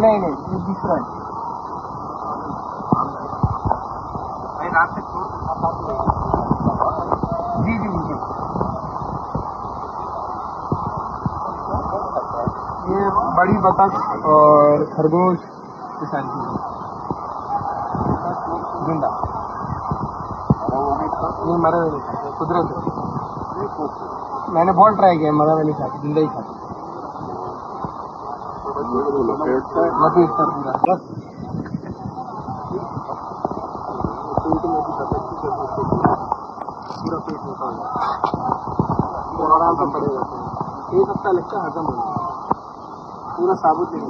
नहीं नहीं, ये दूसरा है। रात तक जी जी जी। ये बड़ी बतख और खरगोश ये सारी चीजें जिंदा। ये मरा हुआ नहीं खाते, कुदरत है। मैंने बहुत ट्राई किया, मरा हुआ नहीं खाते, जिंदा ही खाते। लपेटता पूरा बस। पूरा पेट होता है और आराम से पड़े रहते हैं। एक हफ्ता लगता है हजम होने में। पूरा साबुत नहीं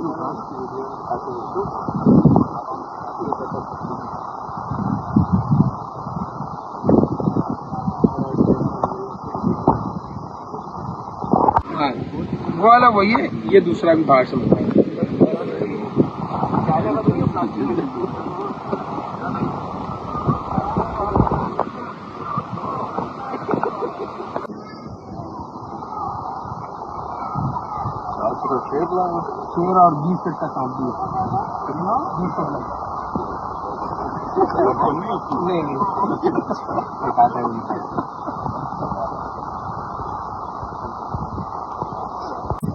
हाँ, वो वाला वही है। ये दूसरा भी बाहर से मंगाया। शेर और 20 फीट का काम भी है। 20 फीट नहीं नहीं